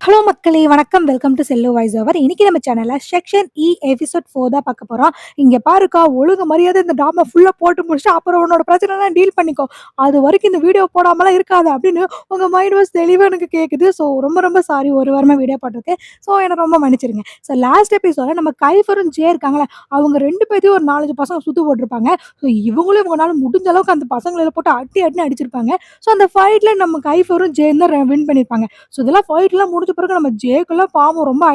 Hello மக்களே! வணக்கம். Welcome to Cello voice over. இன்னைக்கு நம்ம சேனல்ல செக்ஷன் எபிசோட் 4 தான் பார்க்க போறோம். இங்க பாருக்கா, ஒழுங்கு மரியாதை இந்த ட்ராமா ஃபுல்லா போட்டு முடிச்சுட்டு, அப்புறம் உன்னோட பிரச்சனைலாம் டீல் பண்ணிக்கோ. அதுவரைக்கும் இந்த வீடியோ போடாமலாம் இருக்காத அப்படின்னு உங்க மைண்ட் வாய்ஸ் தெளிவா எனக்கு கேட்குது. ஸோ ரொம்ப ரொம்ப சாரி ஒரு வாரமா வீடியோ போட்டிருக்கேன். ஸோ என்ன ரொம்ப மன்னிச்சிடுங்க. ஸோ லாஸ்ட் எபிசோட்ல நம்ம கைஃபரும் ஜே இருக்காங்கல்ல, அவங்க 2 பேத்தையும் ஒரு 4, 5 பசங்க சுத்து போட்டுருப்பாங்க. ஸோ இவங்களும் இவங்கனால முடிஞ்ச அளவுக்கு அந்த பசங்கள போட்டு அடி அடின்னு அடிச்சிருப்பாங்க. ஸோ அந்த ஃபைட்ல நம்ம கைஃபரும் ஜேயும் தான் வின் பண்ணியிருப்பாங்க. ஸோ இதெல்லாம் ஃபைட்லாம் முடிஞ்ச பிறகு நம்ம ஜேக்கெல்லாம் பாவம் ரொம்ப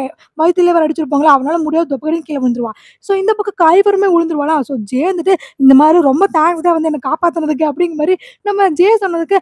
வயித்துல வேற அடிச்சிருப்பாங்களா, அவனால முடியாது தொப்பக்கடின்னு கீழ விழுந்துருவான். ஸோ இந்த பக்கம் காய்வருமே விழுந்துருவாளா. ஸோ ஜே வந்துட்டு இந்த மாதிரி ரொம்ப தேங்க்ஸ் தான் வந்து என்ன காப்பாத்துனதுக்கு அப்படிங்கிற மாதிரி நம்ம ஜே சொன்னதுக்கு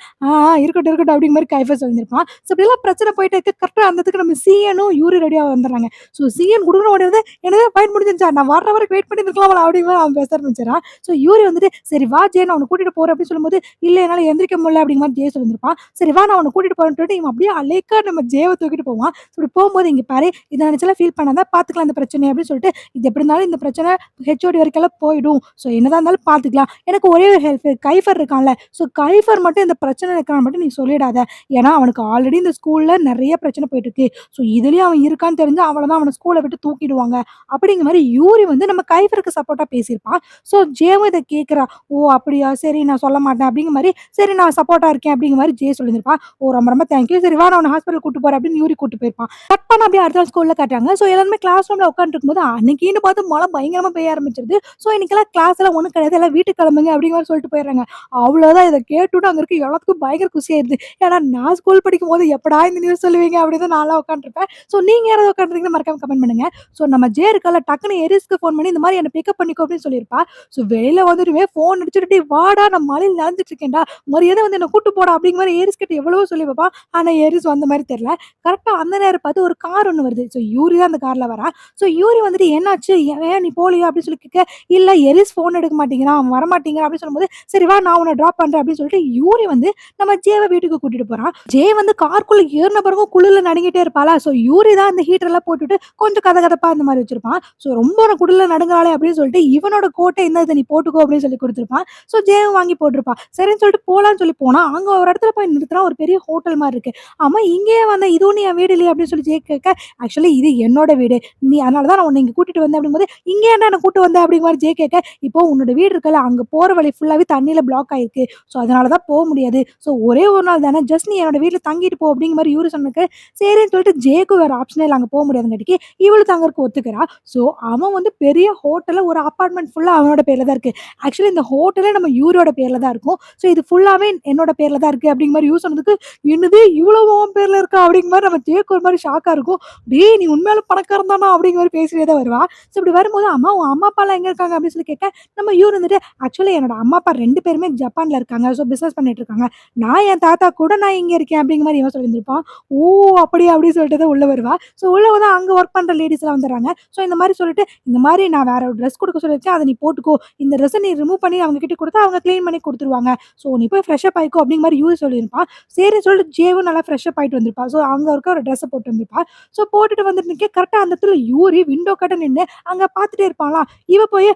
இருக்கட்டும் இருக்கட்டும் அப்படிங்கிற மாதிரி கைஃபர் சொல்லியிருப்பான். ஸோ இப்படிலாம் பிரச்சனை போயிட்டு இருக்கு. கரெக்டாக அந்ததுக்கு நம்ம சிஎனும் யூரி ரெடியாக வந்துடுறாங்க. ஸோ சிஎன் குடுக்குற உடனே வந்து எனக்கு ஃபைட் முடிஞ்சிருச்சா, நான் வர்ற வரைக்கும் வெயிட் பண்ணி இருக்கலாம் அப்படிங்கிற மாதிரி அவன் பேச ஆரம்பிச்சிடறான். ஸோ யூரி வந்துட்டு சரி வா ஜே, நான் அவனை கூட்டிட்டு போறேன் அப்படின்னு சொல்லும்போது இல்ல என்னால எந்திரிக்க முடியல அப்படிங்கிற மாதிரி ஜே சொல்லியிருப்பான். சரி வா நான் அவனை கூட்டிட்டு போறேன்ட்டு இவன் அப்படியே அலேக்கா நம்ம ஜேவை தூக்கிட்டு போவான். இப்படி போகும்போது இங்க பாரு, இதை நினைச்சலாம் ஃபீல் பண்ணாத, பாத்துக்கலாம் இந்த பிரச்சனை அப்படின்னு சொல்லிட்டு, இது எப்படி இருந்தாலும் இந்த பிரச்சனை ஹெச்ஓடி வரைக்கும் போயிடும். ஸோ என்னதான் இருந்தாலும் பாத்துக்கலாம். எனக்கு ஒரே ஒரு ஹெல்ப், கைஃபர் இருக்கான்ல, ஸோ கைஃபர் மட்டும் இந்த பிரச்சனை இருக்கான்னு மட்டும் நீ சொல்லிடாத. ஏன்னா அவனுக்கு ஆல்ரெடி இந்த ஸ்கூல்ல நிறைய பிரச்சனை போயிட்டு இருக்கு. ஸோ இதுலயும் அவன் இருக்கான்னு தெரிஞ்சு அவ்வளவுதான், அவனை ஸ்கூலை விட்டு தூக்கிடுவாங்க அப்படிங்கிற மாதிரி யூரி வந்து நம்ம கைஃபருக்கு சப்போர்ட்டா பேசியிருப்பான். ஸோ ஜேவும் இதை கேட்கிறா. ஓ அப்படியா, சரி நான் சொல்ல மாட்டேன் அப்படிங்கிற மாதிரி, சரி நான் சப்போர்ட்டா இருக்கேன் அப்படிங்கிற மாதிரி ஜே சொல்லியிருப்பான். ஓ ரொம்ப ரொம்ப தேங்க்யூ, சரி வா நான் ஹாஸ்பிட்டல் கூட்டு போறேன் அப்படின்னு யூரி கூட்டு போயிருப்பான். கட் பண்ண அப்படியே அடுத்த நாள் ஸ்கூல்ல காட்டுறாங்க. ஸோ எல்லாருமே கிளாஸ் ரூம்ல உட்காந்துருக்கும்போது அன்னைக்குன்னு பார்த்து மழை பயங்கரமா பெய்ய ஆரம்பிச்சிருது. ஸோ இன்னைக்கெல்லாம் கிளாஸ் எல்லாம் ஒன்றும் கிடையாது, எல்லாம் வீட்டுக்கு கிளம்புங்க அப்படிங்கிற மாதிரி சொல்லிட்டு போயிடுறாங்க. அவ்வளோதான், இதை கேட்டுட்டு அங்கே இருக்க எல்லாத்துக்கும் பயங்கர குஷியாயிருது. ஏன்னா நான் ஸ்கூல் படிக்கும் போது எப்படா இந்த நியூஸ் சொல்லுவீங்க அப்படின்னு தான் நான்லாம் உட்காந்துருப்பேன். ஸோ நீங்க யாராவது உட்காந்துருக்கீங்கன்னு மறக்காம கமெண்ட் பண்ணுங்க. ஸோ நம்ம ஜே இருக்கல, டக்குன்னு எரிஸ்க்கு ஃபோன் பண்ணி இந்த மாதிரி என்ன பிக்கப் பண்ணிக்கோ அப்படின்னு சொல்லியிருப்பா. ஸோ வெளியில வந்துட்டுமே ஃபோன் அடிச்சுட்டு "டேய் வாடா, நான் மழையில் நனைஞ்சிட்டு இருக்கேன்டா, மரியாதை வந்து என்ன கூட்டு போடா அப்படிங்கிற மாதிரி ஏரிஸ் கிட்ட எவ்வளவோ சொல்லி வைப்பா. ஆனா ஏரிஸ் வந்த மாதிரி தெரியல. கரெக்டா அந்த நேரம் பார்த்து ஒரு கார் ஒண்ணு வருது. ஸோ யூரி தான் அந்த கார்ல வரா. ஸோ யூரி வந்துட்டு என்னாச்சு? ஏன் நீ போலியா? அப்படின்னு சொல்லி கேட்க, இல்ல எரிஸ் ஃபோன் எடுக்க மாட்டேங்கிறான், அவன் வரமாட்டேங்கிறான் அப்படின்னு சொல்லும்போது, சரி வா நான் உன்னை ட்ராப் பண்றேன் அப்படின்னு சொல்லிட்டு யூரி வந்து நம்ம ஜேவ வீட்டுக்கு கூட்டிட்டு போறான். ஜே வந்து காருக்குள்ள ஏறின பிறகும் குளிர்ல நடுங்கிட்டே இருப்பாளா. ஸோ யூரி தான் அந்த ஹீட்டர் எல்லாம் போட்டுட்டு கொஞ்சம் கதகதப்பா அந்த மாதிரி வச்சிருப்பான். ஸோ ரொம்ப நான் குளிர்ல நடுங்கிறாளே அப்படின்னு சொல்லிட்டு இவனோட கோட்டை இந்த இதை நீ போட்டுக்கோ அப்படின்னு சொல்லி கொடுத்துருப்பான். ஸோ ஜேவும் வாங்கி போட்டிருப்பான். சரின்னு சொல்லிட்டு போலான்னு சொல்லி போனா அங்க ஒரு இடத்துல போய் நிறுத்தினா ஒரு பெரிய ஹோட்டல் மாதிரி இருக்கு. ஆமா இங்கேயே வந்த இதுவும் நீ என் வீடு இல்லையா அப்படின்னு சொல்லி ஜே கேட்க, ஆக்சுவலி இது என்னோட வீடு, நீ அதனால தான் நான் உன்னை இங்க கூட்டிட்டு வந்தேன் அப்படிங்கும்போது, இங்க ஏன்டா என்ன கூட்டு வந்த அப்படிங்கிற மாதிரி ஜே கேட்க, இப்போ உன்னோட வீடு இருக்குல்ல, அங்க போற வழி ஃபுல்லாவே தண்ணியில பிளாக் ஆயிருக்கு. ஸோ அதனால தான் போக முடியாது. ஸோ ஒரே ஒரு நாள் தானே, ஜஸ்ட் நீ என்னோட வீட்டுல தங்கிட்டு போ அப்படிங்கிற மாதிரி இவரு சொன்னதுக்கு, சரின்னு சொல்லிட்டு ஜேக்கு வேற ஆப்ஷனே இல்லை, அங்க போக முடியாதுங்காட்டிக்கு இவளு தங்கறதுக்கு ஒத்துக்கிறா. ஸோ அவன் வந்து பெரிய ஹோட்டல்ல ஒரு அபார்ட்மெண்ட் ஃபுல்லா அவனோட பேர்ல தான் இருக்கு. ஆக்சுவலி இந்த ஹோட்டலே நம்ம யூரோட பேர்ல தான் இருக்கும். ஸோ இது ஃபுல்லாவே என்னோட பேர்ல தான் இருக்கு அப்படிங்கிற மாதிரி யூஸ் சொன்னதுக்கு, என்னது இவ்வளவு உன் பேர்ல இருக்கா அப்படிங்கிற மாதிரி நம்ம ஜேக்கு ஒரு மாதிரி ஷாக்கா இருக்கும். டேய் நீ உண்மையாலும் பணக்காரன் தானா அப்படிங்கிற மாதிரி பேசிட்டே தான் வருவா. ஸோ இப்படி வரும்போது அம்மா உன் அம்மா அப்பாலாம் எங்க இருக்காங்க அப்படின்னு சொல்லி கேட்க, நம்ம இவரு வந்துட்டு ஆக்சுவலி என்னோட அம்மா அப்பா 2 பேருமே ஜப்பான்ல இருக்காங்க. ஸோ பிசினஸ் பண்ணிட்டு இருக்காங்க. நான் என் தாத்தா கூட நான் இங்க இருக்கேன் அப்படிங்கிற மாதிரி இவன் சொல்லியிருந்திருப்பான். ஓ அப்படியா அப்படின்னு சொல்லிட்டு தான் உள்ள வருவா. ஸோ உள்ள வந்து அங்க ஒர்க் பண்ற லேடிஸ் எல்லாம் வந்துடுறாங்க. ஸோ இந்த மாதிரி சொல்லிட்டு, இந்த மாதிரி நான் வேற ஒரு ட்ரெஸ் கொடுக்க சொல்லியிருக்கேன், அதை நீ போட்டுக்கோ, இந்த ட்ரெஸ்ஸை நீ ரிமூவ் பண்ணி அவங்க கிட்ட கொடுத்தா அவங்க க்ளீன் பண்ணி கொடுத்துருவாங்க. ஸோ நீ போய் ஃப்ரெஷ் அப் ஆயிக்கோ அப்படிங்கிற மாதிரி யூஸ் சொல்லியிருப்பான். சரின்னு சொல்லிட்டு ஜேவும் நல்லா ஃப்ரெஷ் அப் ஆயிட்டு வந்திருப்பா. ஸோ அங்க இருக்க ஒரு ட்ரெஸ்ஸை போட்டு வந்திருப்பா. ஸோ போட்டுட்டு வந்துட்டு நிக்க கரெக்டா அந்த இடத்துல யூரி விண்டோ கிட்ட நின்னு அங்க பார்த்துட்டே இருப்பாளாம். இவ போய்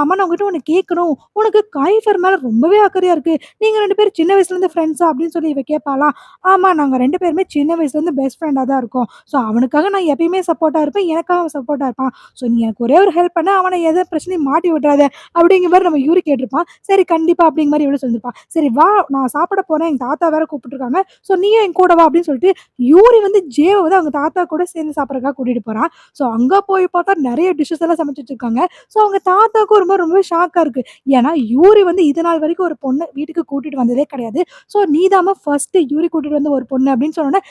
அம்மா நான் உங்ககிட்ட ஒண்ணு கேட்கணும். உனக்கு கைஃபர் மேல ரொம்பவே அக்கறையா இருக்கு. நீங்க 2 பேரும் சின்ன வயசுல இருந்து ஃப்ரெண்ட்ஸா அப்படின்னு சொல்லி இவ கேட்பாளாம். ஆமா நாங்க 2 பேருமே சின்ன வயசுல இருந்து பெஸ்ட் ஃப்ரெண்டா தான் இருக்கோம். ஸோ அவனுக்காக நான் எப்பயுமே சப்போர்ட்டா இருப்பேன். எனக்காக அவன் சப்போர்ட்டா இருப்பான். ஸோ நீ எனக்கு ஒரே ஒரு ஹெல்ப் பண்ண, அவனை எந்த பிரச்சனையும் மாட்டி விட்டுறாத அப்படிங்கிற மாதிரி நம்ம யூரி கேட்டிருப்பான். சரி கண்டிப்பா அப்படிங்கிற மாதிரி இவளு சொல்லியிருப்பான். சரி வா நான் சாப்பிட போறேன், எங்க தாத்தா வேற கூப்பிட்டுருக்காங்க. ஸோ நீயும் என் கூட வா அப்படின்னு சொல்லிட்டு யூரி வந்து ஜேவ வந்து அவங்க தாத்தா கூட சேர்ந்து சாப்பிடறதுக்காக கூட்டிட்டு போறான். ஸோ அங்க போய் பார்த்தா நெறைய டிஷ்ஷஸ் எல்லாம் சமைச்சு வச்சிருக்காங்க. ஸோ அவங்க தாத்தாவுக்கும் ரொம்ப ரொம்பவே ஷாக்கா இருக்கு. ஏன்னா யூரி வந்து இது நாள் வரைக்கும் ஒரு பொண்ண வீட்டுக்கு கூட்டிட்டு வந்ததே கிடையாது. ஸோ நீதாம்மா ஃபர்ஸ்ட் யூரி கூட்டிட்டு வந்த ஒரு பொண்ணு அப்படின்னு சொன்னோனே,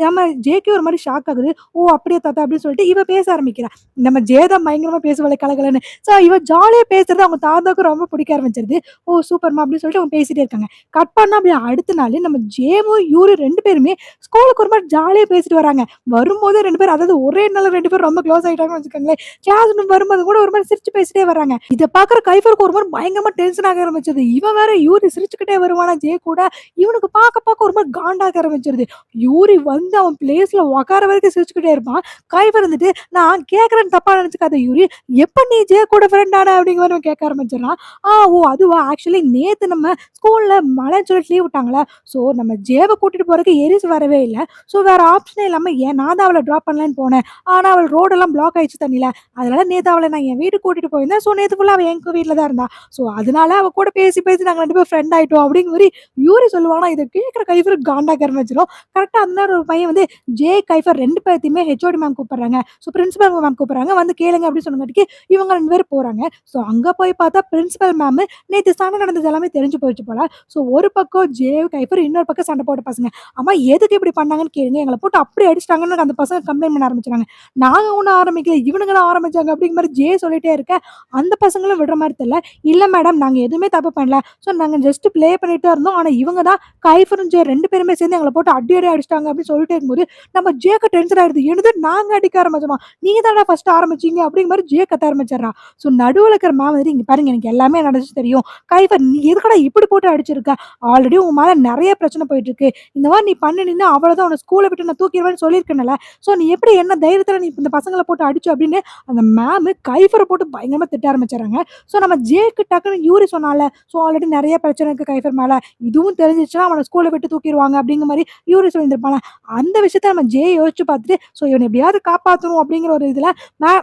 நம்ம ஜேக்கே ஒரு மாரி ஷாக் ஆகுது. ஓ அப்படியா தாத்தா அப்படின்னு சொல்லிட்டு இவ பேச ஆரம்பிக்கிறா. நம்ம ஜே தான் பயங்கரமா பேசுவாளே கலகலன்னு. ஸோ இவ ஜாலியா பேசுறது அவங்க தாத்தாவுக்கு ரொம்ப பிடிக்க ஆரம்பிச்சிருது. ஓ சூப்பர்மா அப்படின்னு சொல்லிட்டு அவங்க பேசிட்டே இருக்காங்க. கட் பண்ணா அப்படியே அடுத்த நாள் நம்ம ஜேவும் யூரி 2 பேருமே ஸ்கூலுக்கு ஒரு மாரி ஜாலியா பேசிட்டு வராங்க. வரும்போது 2 பேரும், அதாவது ஒரே நாள்ல 2 பேரும் ரொம்ப க்ளோஸ் ஆயிட்டாங்கன்னு வச்சுக்கோங்களேன். கிளாஸ் ரூம் வரும்போது கூட ஒரு மாரி சிரிச்சு பேசிட்டே வராங்க. இத பார்க்குற கைஃபருக்கு ஒரு மாரி பயங்கரமா டென்ஷன் ஆக ஆரம்பிச்சது. இவன் வேற யூரி சிரிச்சுக்கிட்டே வருவானா ஜே கூட. இவனுக்கு பார்க்க ஒரு மாரி காண்டாக ஆரம்பிச்சிருது. யூரி வந்து அவன் பிளேஸ்ல உட்கார வரைக்கும் சிரிச்சுக்கிட்டே இருப்பான். கைஃபர் வந்துட்டு, நான் கேட்கறேன்னு தப்பா நினைச்சுக்காத யூரி, எப்ப நீ ஜே கூட ஃப்ரெண்ட் ஆன அப்படிங்கிற மாரி அவன் கேட்க ஆரம்பிச்சிடுறான். ஓ அதுவா, ஆக்சுவலி நேத்து நம்ம ஸ்கூல்ல மழைன்னு சொல்லிட்டு லீவ் விட்டாங்களா. ஸோ நம்ம ஜேவ கூட்டிட்டு போறதுக்கு எரிஸ் வரவே இல்ல. ஸோ வேற ஆப்ஷனே இல்லாம ஏன் நான் தான் அவள ட்ராப் பண்ணலான்னு போனேன். ஆனா அவள் ரோடெல்லாம் பிளாக் ஆயிடுச்சு தண்ணில. அதனால நேத்து அவள நான் என் வீட்டுக்கு கூட்டிட்டு போயிருந்தேன். ஸோ நேத்து ஃபுல்லா அவ எங்க வீட்ல தான் இருந்தா. ஸோ அதனால அவ கூட பேசி பேசி நாங்க 2 பேரும் ஃப்ரெண்ட் ஆயிட்டோம் அப்படிங்கிற மாரி யூரி சொல்லுவானா, இத கேட்கிற கைஃபருக்கு காண்டாக்க ஆரம்பிச்சுரும். கரெக்ட்டா அந்த நேரம் ஒரு பையன் வந்து கைஃபர் 2 பேத்தையுமே ஹெச்ஓடி மேம் கூப்பிடுறாங்க. ஸோ பிரின்சிபல் மேம் கூப்பிடுறாங்க. வந்து கேளுங்க அப்படின்னு சொன்னங்காட்டிக்கு இவங்க 2 பேரும் போறாங்க. ஸோ அங்க போய் பார்த்தா பிரின்சிபல் மேம் நேத்து சண்டை நடந்தது எல்லாமே தெரிஞ்சு போச்சு போல. ஸோ ஒரு பக்கம் கைஃபர், இன்னொரு பக்கம் சண்டை போட்ட பசங்க. அம்மா எதுக்கு இப்படி பண்ணாங்கன்னு கேளுங்க. எங்கள போட்டு அப்படி அடிச்சுட்டாங்கன்னு அந்த பசங்க கம்ப்ளைண்ட் பண்ண ஆரம்பிச்சுட்டாங்க. நாங்க ஒண்ணும் ஆரம்பிக்கல. இவனுங்க தான் ஆரம்பிச்சாங்க அப்படிங்கிற மாரி சொல்லிட்டே இருக்க, அந்த பசங்களும் விடுற மாரி தெரியல. இல்ல மேடம் நாங்க எதுவுமே தப்பு பண்ணல. ஸோ நாங்க ஜஸ்ட் ப்ளே பண்ணிட்டு தான் இருந்தோம். ஆனா இவங்க தான் கைஃபரும் 2 பேருமே சேர்ந்து எங்கள போட்டு அடி அடி அடிச்சுட்டாங்க அப்படின்னு சொல்லிட்டே இருக்கும்போது, நம்ம ஜேக்கு டென்ஷன் ஆயிடுது. என்னது நாங்க அடிக்க ஆரம்பிச்சோமா? நீங்க தானடா ஃபர்ஸ்ட் ஆரம்பிச்சீங்க அப்படிங்கிற மாரி கத்த ஆரம்பிச்சுடுறான். ஸோ நடுவுல இருக்கிற மேம் வந்துட்டு, இங்க பாருங்க எனக்கு எல்லாமே நடந்துச்சு தெரியும். கைஃபர் நீ எதுக்குடா இப்படி போட்டு அடிச்சிருக்க? ஆல்ரெடி உன் மேல நெறைய பிரச்சனை போயிட்டு இருக்கு. இந்த மாரி நீ பண்ணினீன்னா அவ்வளவுதான், உன்ன ஸ்கூல விட்டு நான் தூக்கிருவேன்னு சொல்லியிருக்கேன்ல. ஸோ நீ எப்படி என்ன தைரியத்துல நீ இந்த பசங்கள போட்டு அடிச்ச அப்படின்னு அந்த மேம் கைஃபர போட்டு பயங்கரமா திட்ட ஆரம்பிச்சுடுறாங்க. ஸோ நம்ம ஜேக்கு டக்குன்னு யூரி சொன்னான்ல, ஸோ ஆல்ரெடி நெறைய பிரச்சனை இருக்கு கைஃபர் மேல. இதுவும் தெரிஞ்சுச்சுன்னா அவன ஸ்கூல விட்டு தூக்கிருவாங்க அப்படிங்கிற மாரி யூரி சொல்லியிருந்திருப்பான்ல. அந்த விஷயத்த நம்ம யோசிச்சு பார்த்துட்டு, ஸோ இவன எப்படியாவது காப்பாத்தணும் அப்படிங்கிற ஒரு இதுல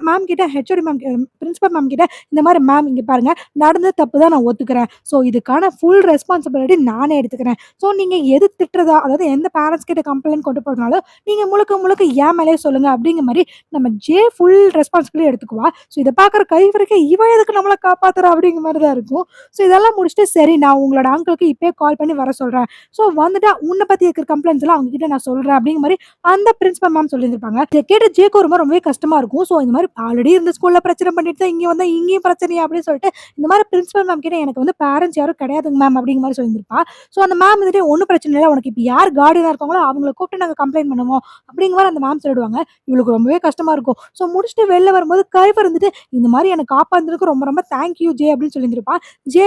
மேம் கிட்ட ஹெச்ஓடி மேம் பிரின்சிபல் மேம் கிட்ட இந்த மாரி மேம் இங்க பாருங்க, நடந்த தப்பு தான் நான் ஒத்துக்கிறேன். ஸோ இதுக்கான ஃபுல் ரெஸ்பான்சிபிலிட்டி நானே எடுத்துக்கிறேன். ஸோ நீங்க எது திட்டுறதா, அதாவது எந்த பேரண்ட்ஸ் கிட்ட கம்ப்ளைண்ட் கொண்டு போறதுனாலும் நீங்க முழுக்க முழுக்க என் மேலயே சொல்லுங்க அப்படிங்கிற மாரி நம்ம ஃபுல் ரெஸ்பான்சிபிலிட்டி எடுத்துக்குவா. ஸோ இத பார்க்குற கைவருக்கு இவ எதுக்கு நம்மள காப்பாத்துறா அப்படிங்கிற மாரி தான் இருக்கும். ஸோ இதெல்லாம் முடிச்சுட்டு சரி நான் உங்களோட அங்கிளுக்கு இப்பயே கால் பண்ணி வர சொல்றேன். ஸோ வந்துட்டா உன்ன பத்தி இருக்கிற கம்ப்ளைண்ட்ஸ் எல்லாம் அவங்க கிட்ட நான் சொல்றேன் அப்படிங்கிற மாரி அந்த பிரின்சிபல் மேம் சொல்லியிருந்திருப்பாங்க. இத கேட்டு ஜேக்கு ஒரு மாரி ரொம்பவே கஷ்டமா இருக்கும். ஸோ இந்த மாரி ஆல்ரெடி இருந்த ஸ்கூல்ல பிரச்சனை பண்ணிட்டு தான் இங்க வந்தா இங்கேயும் பிரச்சனையா அப்படின்னு சொல்லிட்டு இந்த மாரி பிரின்சிபல் மேம் கிட்ட எனக்கு வந்து பேரண்ட்ஸ் யாரும் கிடையாதுங்க மேம் அப்படிங்கிற மாரி சொல்லியிருந்திருப்பா. ஸோ அந்த மேம் வந்துட்டு ஒண்ணும் பிரச்சனை இல்ல. உனக்கு இப்ப யார் கார்டியனா இருக்காங்களோ அவங்கள கூப்பிட்டு நாங்க கம்ப்ளைண்ட் பண்ணுவோம் அப்படிங்கிற மாரி அந்த மேம் சொல்லிடுவாங்க. இவளுக்கு ரொம்பவே கஷ்டமா இருக்கும். ஸோ முடிச்சுட்டு வெளில வரும்போது கைஃபர் வந்துட்டு இந்த மாரி என்ன காப்பாத்துனதுக்கு ரொம்ப ரொம்ப தேங்க் யூ அப்படின்னு சொல்லியிருந்திருப்பா.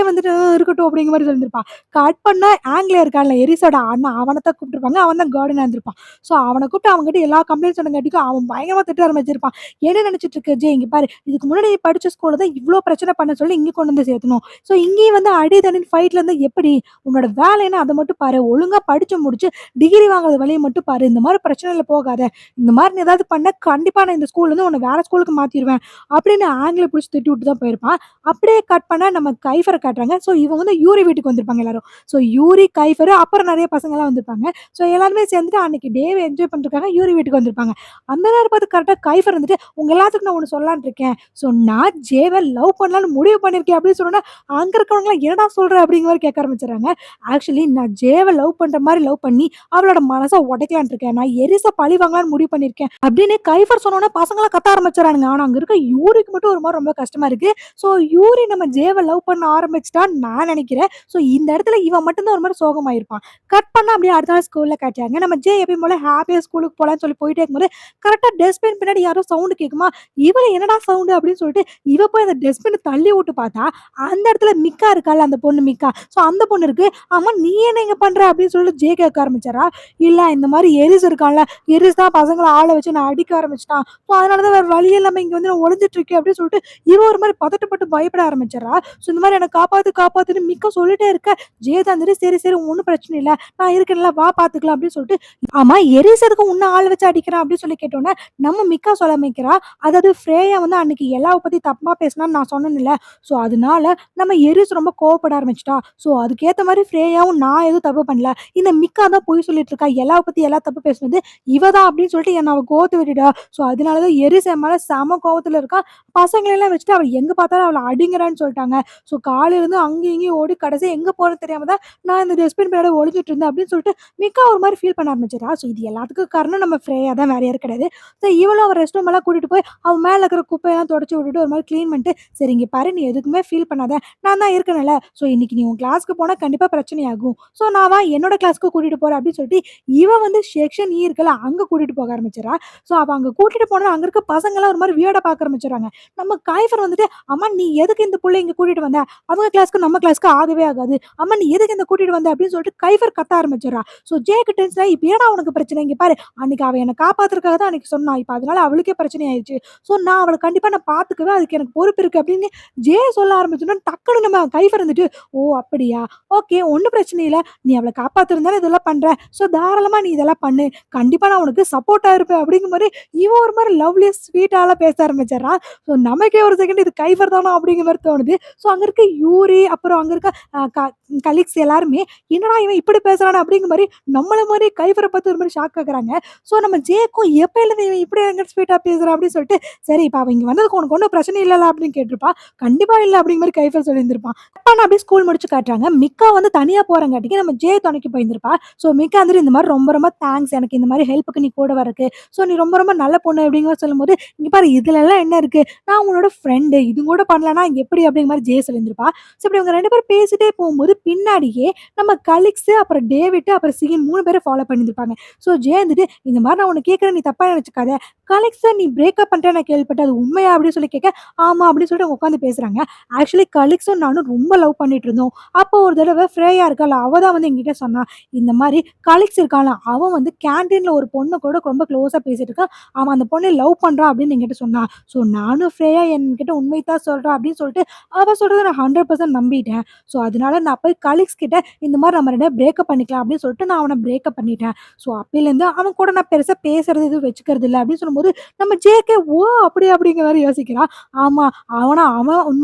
வந்துட்டு இருக்கட்டும் அப்படிங்கிற மாரி சொல்லியிருந்திருப்பா. கட் பண்ணா ஆங்கிலே இருக்கான்ல எரிஸோட அண்ணன், அவனத்தான் கூப்பிட்டுருப்பாங்க. அவன் தான் கார்டியனா இருந்திருப்பான். ஸோ அவன கூப்பிட்டு அவன்கிட்ட எல்லா கம்ப்ளைண்ட் சொன்னங்காட்டிக்கும் அவன் பயங்கரமா திட்ட ஆரம்பிச்சிருப்பான். என்ன நினைச்சிட்டு இருக்க இங்க பாரு, இதுக்கு முன்னாடி நீ படிச்ச ஸ்கூல்ல தான் இவ்ளோ பிரச்சனை பண்ண சொல்லி இங்க கொண்டு வந்து சேர்த்தணும். ஸோ இங்கேயும் வந்து அடி தடின்னு ஃபைட்ல இருந்தா எப்படி? உன்னோட வேலை என்ன அத மட்டும் பாரு. ஒழுங்கா படிச்சு முடிச்சு டிகிரி வாங்குறது வழிய மட்டும் பாரு. இந்த மாரி பிரச்சனையில போகாத. இந்த மாரி நீ ஏதாவது பண்ண கண்டிப்பா நான் இந்த ஸ்கூல்ல இருந்து உன்ன வேற ஸ்கூலுக்கு மாத்திருவேன். அப்படின்னு ஆங்கில புடிச்சு திட்டி விட்டு தான் போயிருப்பான். அப்படியே கட் பண்ணா நம்ம கைஃபர காட்டுறாங்க. ஸோ இவங்க வந்து யூரி வீட்டுக்கு வந்திருப்பாங்க எல்லாரும். ஸோ யூரி, கைஃபர் அப்புறம் நெறைய பசங்கலாம் வந்திருப்பாங்க. ஸோ எல்லாருமே சேர்ந்துட்டு அன்னைக்கு டேவ என்ஜாய் பண்றதுக்காக யூரி வீட்டுக்கு வந்திருப்பாங்க. அந்த நேரம் பார்த்து கரெக்ட்டா கைஃபர் வந்துட்டு, உங்க எல்லாத்துக்கும் நான் ஒண்ணு சொல்லலாம்னு இருக்கேன். ஸோ நான் லவ் பண்ணலாம்னு முடிவு பண்ணியிருக்கேன் அப்படின்னு சொன்னோனே, அங்க இருக்கிறவங்கலாம் என்னடா சொல்ற? அப்படிங்கிற மாரி கேட்க ஆரம்பிச்சுடுறாங்க. ஆக்சுவலி நான் லவ் பண்ற மாரி லவ் பண்ணி அவளோட மனச உடைக்கலாம்னு இருக்கேன். நான் எரிஸ பழி வாங்கலாம்னு முடிவு பண்ணியிருக்கேன். அப்படின்னு கைஃபர் சொன்னோனே பசங்கலாம் கத்த ஆரம்பிச்சுறானுங்க. ஆனா அங்க இருக்க யூரிக்கு மட்டும் ஒரு மாரி ரொம்ப கஷ்டமா இருக்கு. ஸோ யூரி நம்ம லவ் பண்ண ஆரம்பிச்சுட்டான்னு நான் நெனைக்கிறேன். ஸோ இந்த இடத்துல இவன் மட்டும் தான் ஒரு மாரி சோகமாயிருப்பான். கட் பண்ணா அப்படியே அடுத்த நாள் ஸ்கூல்ல காட்டுறாங்க. நம்ம எப்பயும் போல ஹேப்பியா ஸ்கூலுக்கு போலான்னு சொல்லி போயிட்டே இருக்கும்போது, கரெக்ட்டா டஸ்ட்பின் பின்னாடி யாரோ சவுண்ட் கேட்குமா, இவள என்னடா சவுண்ட் அப்படின்னு சொல்லிட்டு இவ போய் அந்த டஸ்ட்பின தள்ளி விட்டு பார்த்தா, அந்த இடத்துல மிக்கா இருக்கால்ல அந்த பொண்ணு மிக்கா. ஸோ அந்த பொண்ணு இருக்கு. ஆமா நீ என்ன இங்க பண்ற அப்படின்னு சொல்லிட்டு கேட்க ஆரம்பிச்சாரா. இல்ல இந்த மாரி எரிஸ் இருக்கான்ல, எரிஸ் தான் பசங்கள ஆள வச்சு நான் அடிக்க ஆரம்பிச்சுட்டான். ஸோ அதனால தான் வேற வழி இல்லாம இங்க வந்து நான் ஒளிஞ்சிட்டு இருக்கேன் அப்படின்னு சொல்லிட்டு இவ ஒரு மாரி பதட்டப்பட்டு பயப்பட ஆரம்பிச்சர்றா. ஸோ இந்த மாரி என்ன காப்பாத்து காப்பாத்துன்னு மிக்கா சொல்லிட்டே இருக்க, தான் வந்துட்டு சரி சரி ஒண்ணும் பிரச்சனை இல்ல. நான் இருக்கேன்ல வா பாத்துக்கலாம் அப்படின்னு சொல்லிட்டு, ஆமா எரிஸ் எதுக்கு உன்ன ஆள் வச்சு அடிக்கிறான் அப்படின்னு சொல்லி கேட்டோனே, நம்ம மிக்கா சொல்ல ஆரம்பிக்கிறா. அதாவது ஃப்ரேயா வந்து அன்னைக்கு எல்லாவ பத்தி தப்பா பேசினான்னு நான் சொன்னேன்ல. ஸோ அதனால நம்ம எரிஸ் ரொம்ப கோவப்பட ஆரம்பிச்சுட்டா. ஸோ அதுக்கேத்த மாரி ஃப்ரேயாவும் நான் எதுவும் தப்பு பண்ணல. இந்த மிக்கா தான் பொய் சொல்லிட்டு இருக்கா. எல்லாவ பத்தி எல்லா தப்பு பேசுனது இவ தான் அப்படின்னு சொல்லிட்டு என்ன அவ கோவத்த விட்டுட்டா. ஸோ அதனால தான் எரிஸ் என் மேல செம கோவத்துல இருக்கா. பசங்களெல்லாம் வச்சுட்டு அவ எங்க பார்த்தாலும் அவள அடிங்கிறான்னு சொல்லிட்டாங்க. ஸோ காலையில இருந்து அங்கேயும் இங்கேயும் ஓடி கடைசியா எங்க போறதுன்னு தெரியாம தான் நான் இந்த டஸ்ட்பின் பின்னாடி ஒளிஞ்சிட்டு இருந்தேன் அப்படின்னு சொல்லிட்டு மிக்கா ஒரு மாரி ஃபீல் பண்ண ஆரம்பிச்சிட்டா. ஸோ இது எல்லாத்துக்கும் காரணம் நம்ம ஃப்ரேயா தான், வேற யாரும் கிடையாது. ஸோ இவளும் அவ ரெஸ்ட் ரூம் எல்லாம் கூட்டிட்டு போய் அவ மேல இருக்கிற குப்பையெல்லாம் தொடச்சு விட்டுட்டு ஒரு மாரி கிளீன் பண்ணிட்டு, சரி இங்க பாரு நீ எதுக்குமே ஃபீல் பண்ணாத. நான் தான் இருக்கேன்ல. ஸோ இன்னைக்கு நீ உன் கிளாஸ்க்கு போனா கண்டிப்பா பிரச்சனையாகும். ஸோ நான் வா என்னோட கிளாஸ்க்கு கூட்டிட்டு போறேன் அப்படின்னு சொல்லிட்டு இவ வந்து செக்ஷன் இருக்குல்ல அங்க கூட்டிட்டு போக ஆரம்பிச்சிடுறா. ஸோ அவ அங்க கூட்டிட்டு போனா அங்க இருக்க பசங்கலாம் ஒரு மாரி வியர்டா பார்க்க ஆரம்பிச்சுடுறாங்க. நம்ம கைஃபர் வந்துட்டு, அம்மா நீ எதுக்கு இந்த புள்ளைய இங்க கூட்டிட்டு வந்த? அவங்க கிளாஸ்க்கு நம்ம கிளாஸ்க்கு ஆகவே ஆகாது. அம்மா நீ எதுக்கு இந்த கூட்டிட்டு வந்த? அப்படின்னு சொல்லிட்டு கைஃபர் கத்த ஆரம்பிச்சிடுறா. ஸோ ஜேக்கு டென்ஷன் ஆயி, இப்ப ஏன்டா உனக்கு பிரச்சனை? இங்க பாரு அன்னைக்கு அவ என்ன காப்பாத்துறதுக்காக தான் அன்னைக்கு சொன்னா. இப்ப அதனால அவளுக்கே பிரச்சனை ஆயிருச்சு. ஸோ நான் அவள கண்டிப்பா நான் பார்த்துக்குவேன். அதுக்கு எனக்கு பொறுப்பு இருக்கு அப்படின்னு சொல்ல ஆரம்பிச்சோனே டக்குனு நம்ம கைஃபர் வந்துட்டு, ஓ அப்படியா? ஓகே ஒண்ணும் பிரச்சனை இல்ல. நீ அவள காப்பாத்துறதுக்கு தானே இதெல்லாம் பண்ற. ஸோ தாராளமா நீ இதெல்லாம் பண்ணு. கண்டிப்பா நான் உனக்கு சப்போர்ட்டா இருப்பேன் அப்படிங்கிற மாரி இவன் ஒரு மாரி லவ்லியா ஸ்வீட்டாலாம் பேச ஆரம்பிச்சுடுறான். ஸோ நமக்கே ஒரு செகண்ட் இது கைஃபர் தானா அப்படிங்கிற மாரி தோணுது. ஸோ அங்க இருக்க யூரி அப்புறம் அங்க இருக்க அ க கலீக்ஸ் எல்லாருமே என்னடா இவன் இப்படி பேசுறானே அப்படிங்கிற மாரி நம்மள மாரி கைஃபர பார்த்து ஒரு மாரி ஷாக் ஆகுறாங்க. ஸோ நம்ம ஜேக்கும் எப்பயிலேருந்து இவன் இப்படி என்கிட்ட ஸ்வீட்டா பேசுறான் அப்படின்னு சொல்லிட்டு, சரி இப்ப அவன் இங்க வந்ததுக்கு உனக்கு ஒண்ணும் பிரச்சனை இல்லல்ல அப்படின்னு கேட்டிருப்பா. கண்டிப்பா இல்ல அப்படிங்கிற மாரி கைஃபர் சொல்லியிருந்திருப்பான். அப்ப அப்படியே ஸ்கூல் முடிச்சு காட்டுறாங்க. மிக்கா வந்து தனியா போறங்காட்டிக்கு நம்ம ஜே துணைக்கு போயிருந்திருப்பா. ஸோ மிக்கா வந்துட்டு இந்த மாரி ரொம்ப ரொம்ப தேங்க்ஸ் எனக்கு இந்த மாரி ஹெல்ப்க்கு நீ கூட வரக்கு. ஸோ நீ ரொம்ப ரொம்ப நல்ல பொண்ணு அப்படிங்கிற மாரி சொல்லும்போது, இங்க பாரு இதுலலாம் என்ன இருக்கு? நான் உன்னோட ஃப்ரெண்டு. இது கூட பண்ணலனா எப்படி அப்படிங்கிற மாரி ஜே சொல்லியிருந்திருப்பா. ஸோ இப்படி இவங்க 2 பேரும் பேசிட்டே போகும்போது பின்னாடியே நம்ம கலிக்ஸ் அப்புறம் டேவிட் அப்புறம் சிகின் 3 பேரும் ஃபாலோ பண்ணியிருந்திருப்பாங்க. ஸோ ஜே வந்துட்டு இந்த மாரி நான் உன்ன கேட்கிறேன் நீ தப்பா நினைச்சுக்காத. கலிக்ஸ நீ பிரேக்கப் பண்ணிட்டேன்னு நான் கேள்விப்பட்டேன். அது உண்மையா? அப்படின்னு சொல்லி கேட்க, ஆமா அப்படின்னு சொல்லிட்டு அவங்க உட்காந்து பேசுறாங்க. ஆக்சுவலி கலிக்ஸும் நானும் ரொம்ப லவ் பண்ணிட்டு இருந்தோம். அப்போ ஒரு தடவ ஃப்ரேயா இருக்கால்ல, அவ தான் வந்து என்கிட்ட சொன்னா. இந்த மாரி கலீக்ஸ் இருக்கான்ல, அவன் வந்து கேன்டீன்ல ஒரு பொண்ணு கூட ரொம்ப க்ளோஸா பேசிட்டு இருக்கான். அவன் அந்த பொண்ண லவ் பண்றான் அப்படின்னு என்கிட்ட சொன்னா. ஸோ நானும் ஃப்ரேயா என்கிட்ட உண்மைய தான் சொல்றா அப்படின்னு சொல்லிட்டு, அவ சொல்றத நான் 100% நம்பிட்டேன். ஸோ அதனால நான் போய் கலீக்ஸ் கிட்ட இந்த மாரி நம்ம 2 பேரும் பிரேக்கப் பண்ணிக்கலாம் அப்படின்னு சொல்லிட்டு நான் அவன பிரேக்கப் பண்ணிட்டேன். ஸோ அப்பயிலேருந்து அவன் கூட நான் பெருசா பேசுறது எதுவும் வச்சுக்கிறது இல்ல அப்படின்னு சொல்லும்போது, நம்ம ஜேகே ஓ! அப்படியா அப்படிங்கிற மாரி யோசிக்கிறான். ஆமா, அவன்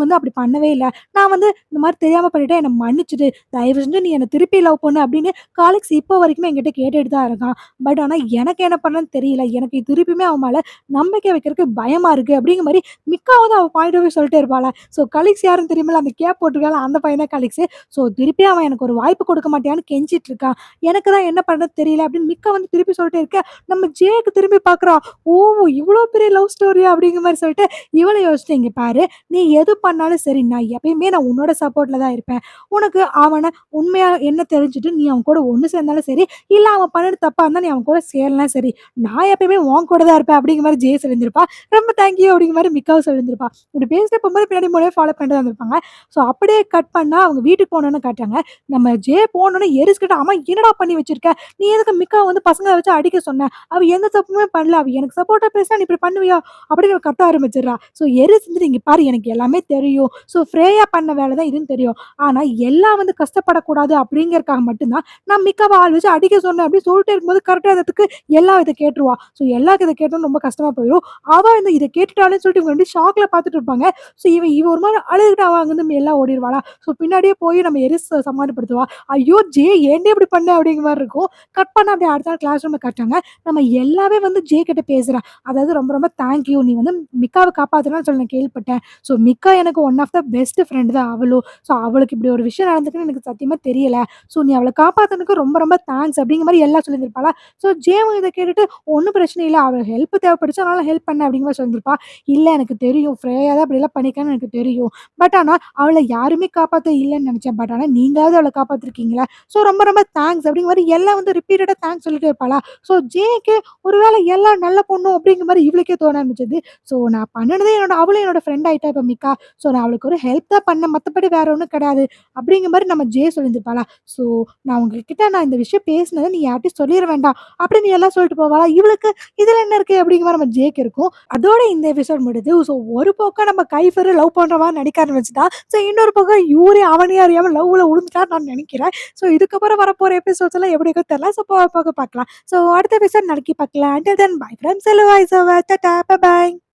வந்து அப்படி பண்ணவே இல்ல. நான் வந்து இந்த மாரி தெரியாம பண்ணிட்டேன். என்ன மன்னிச்சுடு. தயவு செஞ்சு நீ என்ன திருப்பி லவ் பண்ணு அப்படின்னு காலிக்ஸ் இப்போ வரைக்குமே என்கிட்ட கேட்டுட்டு தான் இருக்கான். பட் ஆனா எனக்கு என்ன பண்ணன்னு தெரியல. எனக்கு திருப்பியுமே அவன் மேல நம்பிக்கை வைக்கிறதுக்கு பயமா இருக்கு அப்படிங்கிற மாரி மிக்காவது அவ பாயிண்ட் ஆஃப் வியூ சொல்லிட்டே இருப்பாள. ஸோ கலீக்ஸ் யாருன்னு தெரியுமில்ல அந்த கேப் போட்டிருக்கான்ல அந்த பையன் தான் கலீக்ஸ். ஸோ திருப்பி அவன் எனக்கு ஒரு வாய்ப்பு கொடுக்க மாட்டியான்னு கெஞ்சிட்டு இருக்கான். எனக்கு தான் என்ன பண்றது தெரியல அப்படின்னு மிக்கா வந்து திருப்பி சொல்லிட்டே இருக்க, நம்ம ஜேக்கு திரும்பி பார்க்குறா. ஓ! இவ்ளோ பெரிய லவ் ஸ்டோரியா அப்படிங்கிற மாரி சொல்லிட்டு இவளும் யோசிச்சுட்டு இங்க பாரு நீ எது பண்ணாலும் சரி, நான் எப்பயுமே உன்னோட சப்போர்ட்ல தான் இருப்பேன். உனக்கு அவன உண்மையா என்ன தெரிஞ்சுட்டு நீ அவன் கூட ஒண்ணு சேர்ந்தாலும் சரி, இல்ல அவன் பண்ணது தப்பா இருந்தா நீ அவன் கூட சேரலாம் சரி. நான் எப்பயுமே உன் கூட தான் இருப்பேன் அப்படிங்கிற மாரி ஜெய சொல்லியிருந்திருப்பா. ரொம்ப தேங்க் யூ அப்படிங்கிற மாரி மிக்காவும் சொல்லியிருந்திருப்பா. இப்படி பேசிட்டு போகும்போது பின்னாடி மூலையே ஃபாலோ பண்ணிட்டு தான் இருந்திருப்பாங்க. ஸோ அப்படியே கட் பண்ணா அவங்க வீட்டுக்கு போனோனே காட்டுறாங்க. நம்ம ஜே போனோனே எரிச்சுக்கிட்டு, "அம்மா என்னடா பண்ணி வச்சிருக்க? நீ எதுக்கு மிக்காவ வந்து பசங்கள வச்சு அடிக்க சொன்ன? அவ எந்த தப்புமே பண்ணல. அவ எனக்கு சப்போர்ட்டா பேசினா நீ இப்படி பண்ணுவியா?" அப்படின்னு அவ கத்த ஆரம்பிச்சிடுறா. ஸோ எரிச்சுட்டு, "இங்க பாரு எனக்கு எல்லாமே தெரியும். ஸோ ஃப்ரேயா பண்ண வேலை தான் இதுன்னு தெரியும். ஆனா எல்லாம் வந்து கஷ்டப்படக்கூடாது அப்படிங்கிறதுக்காக மட்டும் தான் நான் மிக்காவ ஆள் வச்சு அடிக்க சொன்னேன்." அப்படின்னு சொல்லிட்டே இருக்கும்போது கரெக்ட்டா அதுக்கு எல்லா இத கேட்டுருவா. ஸோ எல்லாருக்கும் இத கேட்டோனே ரொம்ப கஷ்டமா போயிரும். அவ வந்து இத கேட்டுட்டாளேன்னு சொல்லிட்டு இவங்க 2 ஷாக்ல பார்த்துட்டு இருப்பாங்க. ஸோ இவ ஒரு மாரி அழுதுட்டு அவ அங்கருந்து எல்லாம் ஓடிருவாளா. ஸோ பின்னாடியே போய் நம்ம எரிஸ் சமாதானப்படுத்துவா. "ஐயோ! ஜே ஏன்டி இப்படி பண்ண?" அப்படிங்கிற மாரி இருக்கும். கட் பண்ணா அப்படியே அடுத்த நாள் கிளாஸ் ரூம்ல காட்டுறாங்க. நம்ம எல்லாமே வந்து ஜே கிட்ட பேசுறா. அதாவது ரொம்ப ரொம்ப தேங்க் யூ. நீ வந்து மிக்காவ காப்பாத்துனன்னு சொல்லி நான் கேள்விப்பட்டேன். ஸோ மிக்கா எனக்கு one of the best friend தான் அவளும். ஸோ அவளுக்கு இப்படி ஒரு விஷயம் நடந்திருக்குன்னு எனக்கு சத்தியமா தெரியல. ஸோ நீ அவள காப்பாத்துனதுக்கு ரொம்ப ரொம்ப தேங்க்ஸ் அப்படிங்கிற மாரி எல்லாம் சொல்லியிருந்திருப்பாளா. ஸோ ஜேவும் இத கேட்டுட்டு ஒண்ணும் பிரச்சனை இல்ல. அவ ஹெல்ப் தேவைப்பட்டுச்சு அதனால ஹெல்ப் பண்ணேன் அப்படிங்கிற மாரி சொல்லியிருந்திருப்பா. இல்ல எனக்கு தெரியும். ஃப்ரேயா தான் இப்படிலாம் பண்ணியிருக்கான்னு எனக்கு தெரியும். பட் ஆனா அவள யாருமே காப்பாத்த இல்லன்னு நெனச்சேன். பட் ஆனா நீங்களாவது அவள காப்பாத்திருக்கீங்கல்ல. ஸோ ரொம்ப ரொம்ப தேங்க்ஸ் அப்படிங்கிற மாரி எல்லாம் வந்து ரிப்பீட்டடா தேங்க்ஸ் சொல்லிட்டே இருப்பாளா. ஸோ ஜேக்கு ஒரு வேள எல்லாம் நல்ல பொண்ணோ அப்படிங்கிற மாரி இவளுக்கே தோண ஆரம்பிச்சது. ஸோ நான் பண்ணுனதே அவளும் என்னோட ஃப்ரெண்ட் ஆயிட்டா இப்ப மிக்கா. ஸோ நான் அவளுக்கு ஒரு ஹெல்ப் தான் பண்ணேன். மத்தபடி வேற ஒண்ணும் கிடையாது. அப்படிங்கிற மாரி நம்ம ஜே சொல்லியிருந்திருப்பாளா. ஸோ நான் இந்த விஷயம் பேசினத நீ யார்ட்டயும் சொல்லிற வேண்டாம். அப்படின்னு எல்லாம் சொல்லிட்டு போவாளா. இவளுக்கு இதுல என்ன இருக்கு அப்படிங்கிற மாரி நம்ம ஜேக்கு இருக்கும். அதோட இந்த எபிசோட் முடியுது. ஸோ ஒரு பக்கம் நம்ம கைஃபர் லவ் பண்ற மாரி நடிக்க ஆரம்பிச்சுட்டான். ஸோ இன்னொரு பக்கம் இவரே அவனே அறியாம லவ்ல விழுந்துட்டான்னு நான் நெனைக்கிறேன். ஸோ இதுக்கப்புறம் வரப்போற எபிசோட்ஸ் எல்லாம் எப்படி இருக்கோ தெரியல. ஸோ போக போக பார்க்கலாம். ஸோ அடுத்த எபிசோட் நாளைக்கு பார்க்கலாம். Until then bye from Selva voice over. Tata bye by.